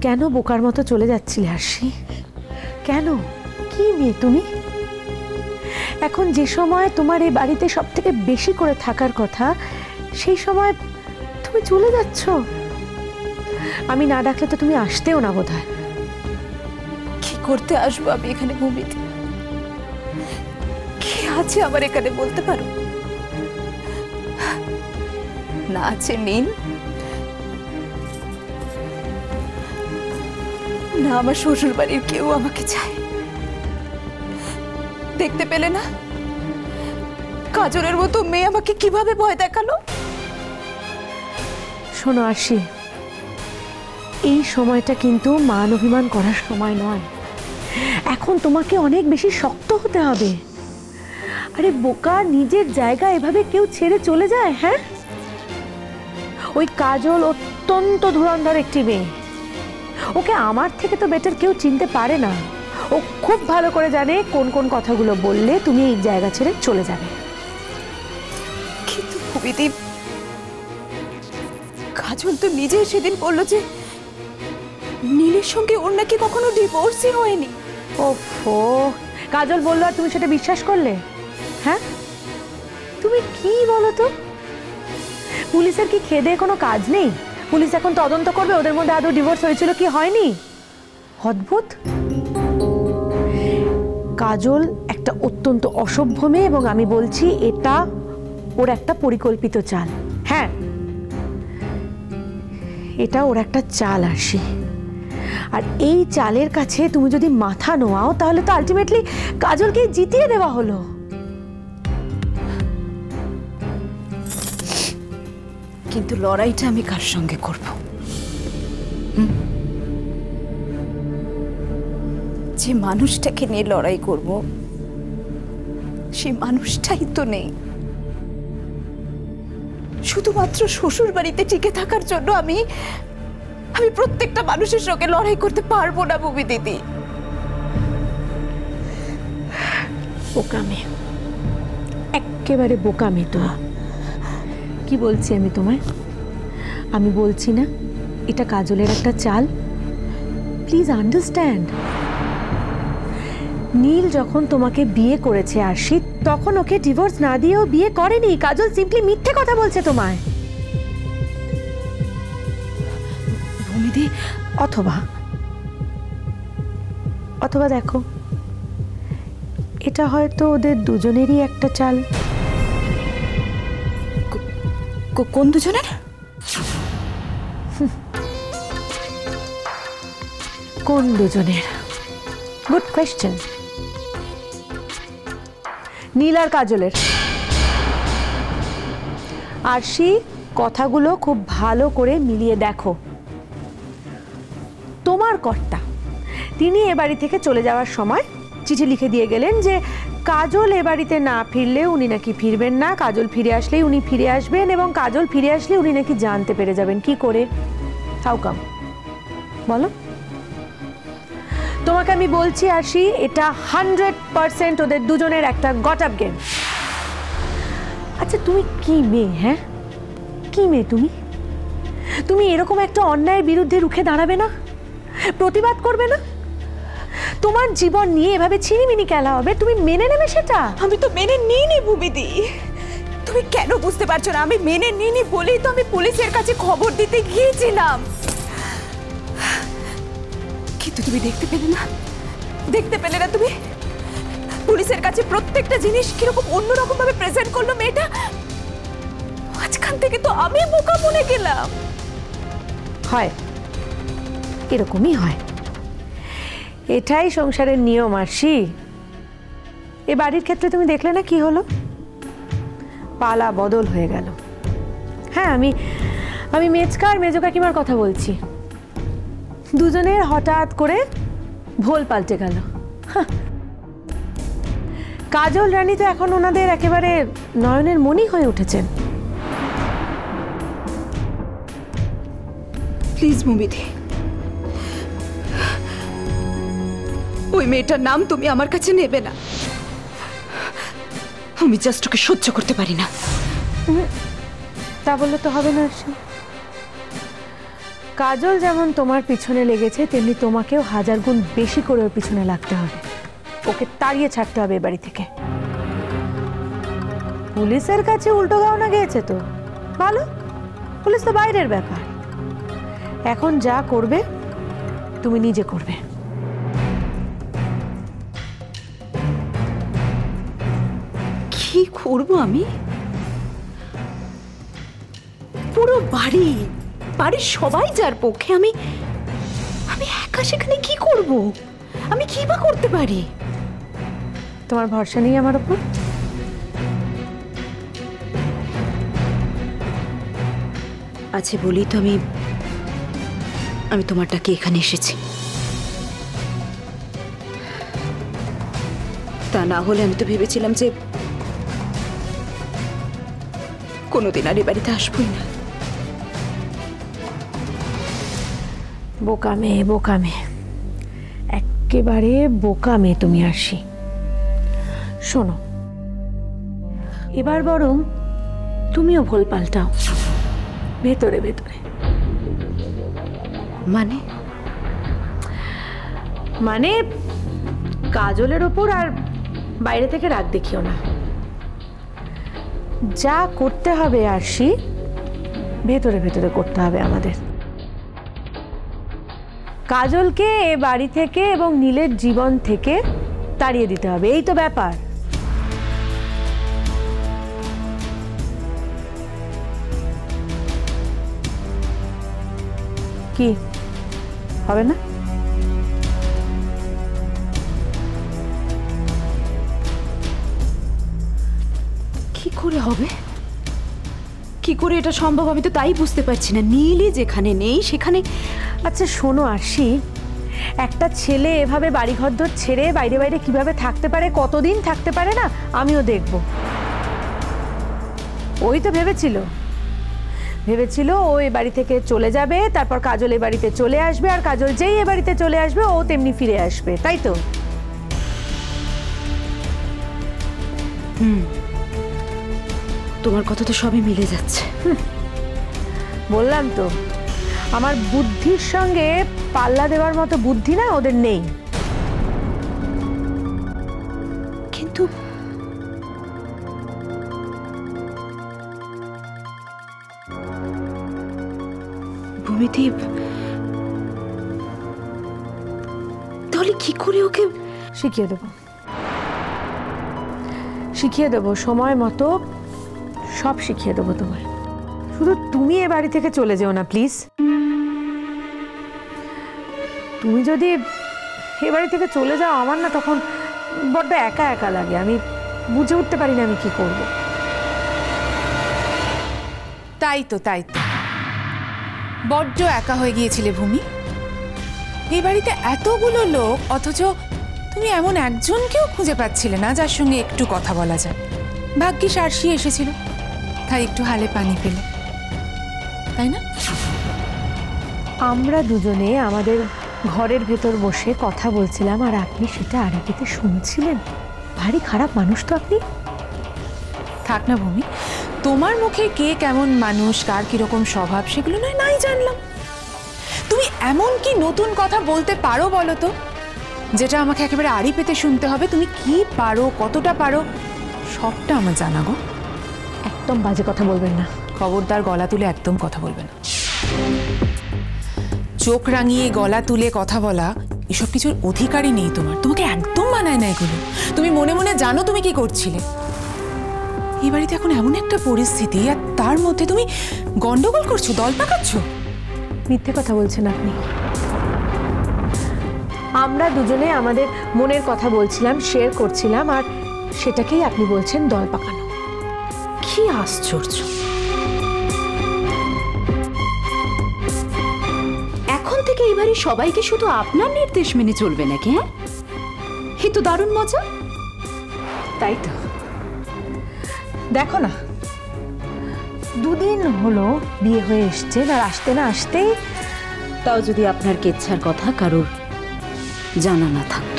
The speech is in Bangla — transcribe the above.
কেন বোকার মতো চলে যাচ্ছিলে আরশি? কেন? কি মেয়ে তুমি? এখন যে সময় তোমার এই বাড়িতে সব থেকে বেশি করে থাকার কথা, সেই সময় তুমি চলে যাচ্ছ। আমি না ডাকলে তো তুমি আসতেও না বোধহয়। কি করতে আসবো আমি এখানে ভূমিতে? কি আছে আমার এখানে বলতে পারো? না আছে নীল, না আমার শ্বশুর বাড়ির কেউ আমাকে চায়। দেখতে পেলে না কাজলের মতো মেয়ে আমাকে কিভাবে ভয় দেখালো? শোনো আরশি, এই সময়টা কিন্তু মান অভিমান করার সময় নয়। এখন তোমাকে অনেক বেশি শক্ত হতে হবে। আরে বোকা, নিজের জায়গা এভাবে কেউ ছেড়ে চলে যায়? হ্যাঁ, ওই কাজল অত্যন্ত ধুরন্ধর একটি মেয়ে। ওকে আমার থেকে তো বেটার কেউ চিনতে পারে না। ও খুব ভালো করে জানে কোন কোন কথাগুলো বললে তুমি এই জায়গা ছেড়ে চলে যাবে। কিন্তু ভূমিদীপ, কাজল তো নিজেই সেদিন বললো যে নীলের সঙ্গে ওর নাকি কখনো ডিভোর্সই হয়নি। ওফো, কাজল বললো আর তুমি সেটা বিশ্বাস করলে? হ্যাঁ, তুমি কি বলো তো? পুলিশের কি খেদে কোনো কাজ নেই? পুলিশ এখন তদন্ত করবে ওদের মধ্যে আদৌ ডিভোর্স হয়েছিল কি হয়নি। অদ্ভুত। কাজল একটা অত্যন্ত অসভ্য মেয়ে এবং আমি বলছি এটা ওর একটা পরিকল্পিত চাল। হ্যাঁ, এটা ওর একটা চাল আরশি। আর এই চালের কাছে তুমি যদি মাথা নোয়াও তাহলে তো আলটিমেটলি কাজলকে জিতিয়ে দেওয়া হলো। কিন্তু লড়াইটা আমি কার সঙ্গে করব? যে মানুষটাকে নিয়ে লড়াই করব সে মানুষটাই তো নেই। শুধুমাত্র শ্বশুর বাড়িতে টিকে থাকার জন্য আমি প্রত্যেকটা মানুষের সঙ্গে লড়াই করতে পারবো না ভূমি দিদি। বোকামে, একেবারে বোকামে তুমি। কি বলছি আমি তোমায়? আমি বলছি না এটা কাজলের একটা চাল? Please understand. নীল যখন তোমাকে বিয়ে করেছে আরশি, তখন ওকে ডিভোর্স না দিয়েও বিয়ে করেনি। কাজল সিম্পলি মিথ্যে কথা বলছে তোমায়। ভূমিদি, অথবা অথবা দেখো, এটা হয়তো ওদের দুজনেরই একটা চাল। কোন দুজনের? কোন দুজনের? Good question. নীল আর কাজলের। আরশি, কথাগুলো খুব ভালো করে মিলিয়ে দেখো। তোমার কর্তা তিনি এ বাড়ি থেকে চলে যাওয়ার সময় চিঠি লিখে দিয়ে গেলেন যে কাজল এ বাড়িতে না ফিরলে উনি নাকি ফিরবেন না, কাজল ফিরে আসলেই উনি ফিরে আসবেন এবং কাজল ফিরে আসলে উনি নাকি জানতে পেরে যাবেন। কি করে? How come? বলো। তোমাকে আমি বলছি আরশি, এটা 100% ওদের দুজনের একটা গট আপ গেম। আচ্ছা তুমি কি মেয়ে? হ্যাঁ, কি মেয়ে তুমি? তুমি এরকম একটা অন্যায়ের বিরুদ্ধে রুখে দাঁড়াবে না? প্রতিবাদ করবে না? তোমার জীবন নিয়ে এভাবে ছিনিমিনি খেলা হবে, তুমি মেনে নেবে সেটা? আমি তো মেনে নিইনি ভূমিদি। তুমি কেন বুঝতে পারছো না? আমি মেনে নিইনি বলেই তো আমি পুলিশের কাছে খবর দিতে গিয়েছিলাম। কিন্তু তুমি দেখতে পেলে না? দেখতে পেলে না তুমি? পুলিশের কাছে প্রত্যেকটা জিনিস কিরকম অন্যরকম ভাবে প্রেজেন্ট করলো মেয়েটা। মাঝখান থেকে তো আমি বোকা মনে গেলাম। হয়, এরকমই হয়। এটাই সংসারের নিয়ম আরশি। এ বাড়ির ক্ষেত্রে তুমি দেখলে না কি হলো? পালা বদল হয়ে গেল। হ্যাঁ, আমি মেজকা আর মেজো কাকিমার কথা বলছি। দুজনের হঠাৎ করে ভোল পাল্টে গেল। কাজল রানী তো এখন ওনাদের একেবারে নয়নের মণি হয়ে উঠেছেন। প্লিজ ভূমিদি, ওই মেয়েটার নাম তুমি আমার কাছে নেবে না। আমি জাস্ট ওকে সহ্য করতে পারি না। তা বললে তো হবে না। কাজল যেমন তোমার পিছনে লেগেছে তেমনি তোমাকেও 1000 গুণ বেশি করে ওর পিছনে লাগতে হবে। ওকে তাড়িয়ে ছাড়তে হবে এ বাড়ি থেকে। পুলিশের কাছে উল্টো গাওনা গিয়েছে তো ভালো, পুলিশ তো বাইরের ব্যাপার। এখন যা করবে তুমি নিজে করবে। কি করব আমি? পুরো বাড়ির সবাই যার পক্ষে, আমি একা সেখানে কি করব? আমি কি বা করতে পারি? তোমার ভরসা নেই আমার উপর? আছে বলি তো আমি তোমার ডাকে এখানে এসেছি। তা না হলে আমি তো ভেবেছিলাম যে কোনোদিন আর এ বাড়িতে আসবোই না। বোকা মেয়ে, একেবারে বোকা মেয়ে তুমি আসি। শোনো, এবার বরং তুমিও ভুল পাল্টাও ভেতরে ভেতরে। মানে কাজলের ওপর আর বাইরে থেকে রাগ দেখিও না। যা করতে হবে আরশি ভেতরে ভেতরে করতে হবে আমাদের। কাজলকে এ বাড়ি থেকে এবং নীলের জীবন থেকে তাড়িয়ে দিতে হবে, এই তো ব্যাপার। কি হবে না? কি করে হবে? কি করে এটা সম্ভব আমি তো তাই বুঝতে পারছি না। নীলই যেখানে নেই সেখানে। আচ্ছা শোনো আরশি, একটা ছেলে এভাবে বাড়িঘর ছেড়ে বাইরে বাইরে কিভাবে থাকতে পারে, কতদিন থাকতে পারে না আমিও দেখব। ওই তো ভেবেছিল ও এ বাড়ি থেকে চলে যাবে, তারপর কাজল এ বাড়িতে চলে আসবে, আর কাজল যেই এ বাড়িতে চলে আসবে ও তেমনি ফিরে আসবে, তাই তো? তোমার কথা তো সবই মিলে যাচ্ছে। বললাম তো আমার বুদ্ধির সঙ্গে পাল্লা দেওয়ার মতো বুদ্ধি না ওদের নেই। কিন্তু ভূমিদীপ, তাহলে কি করে ওকে? শিখিয়ে দেবো সময় মতো, সব শিখিয়ে দেবো তোমায়। শুধু তুমি এ বাড়ি থেকে চলে যেও না প্লিজ। তুমি যদি এ বাড়ি থেকে চলে যাও আমার না তখন বড্ড একা একা লাগে। আমি বুঝে উঠতে পারি না আমি কি করব। তাই তো বড্ড একা হয়ে গিয়েছিলে ভূমি। এই বাড়িতে এতগুলো লোক, অথচ তুমি এমন একজনকেও খুঁজে পাচ্ছিলে না যার সঙ্গে একটু কথা বলা যায়। ভাগ্যিস আরশি এসেছিল, তাই একটু হালে পানি পেলে, তাই না? আমরা দুজনে আমাদের ঘরের ভেতর বসে কথা বলছিলাম আর আপনি সেটা আড়িতে শুনছিলেন। ভারী খারাপ মানুষ তো আপনি। থাক না ভূমি, তোমার মুখে কে কেমন মানুষ, কার কিরকম স্বভাব সেগুলো নাই জানলাম। তুমি এমন কি নতুন কথা বলতে পারো বলো তো, যেটা আমাকে একেবারে আড়ি পেতে শুনতে হবে? তুমি কি পারো, কতটা পারো, সবটা আমার জানা গো। একদম বাজে কথা বলবেন না। খবরদার গলা তুলে একদম কথা বলবে না। চোখ রাঙিয়ে গলা তুলে কথা বলা এসব কিছুর অধিকারই নেই তোমার। তোমাকে একদম মানায় না এগুলো। তুমি মনে মনে জানো তুমি কি করছিলে। এই বাড়িতে এখন এমন একটা পরিস্থিতি, আর তার মধ্যে তুমি গন্ডগোল করছো, দল পাকাচ্ছ। মিথ্যে কথা বলছেন আপনি। আমরা দুজনে আমাদের মনের কথা বলছিলাম, শেয়ার করছিলাম, আর সেটাকেই আপনি বলছেন দল পাকানো। কি আশ্চর্য! এখন থেকে এবারে সবাইকে শুধু আপনার নির্দেশ মেনে চলবে নাকি? হ্যাঁ, এ তো দারুণ মজা। তাই তো, দেখো না, 2 দিন হলো বিয়ে হয়ে এসছেন, আর আসতে না আসতেই। তাও যদি আপনার কেচ্ছার কথা কারোর জানা না থাকে।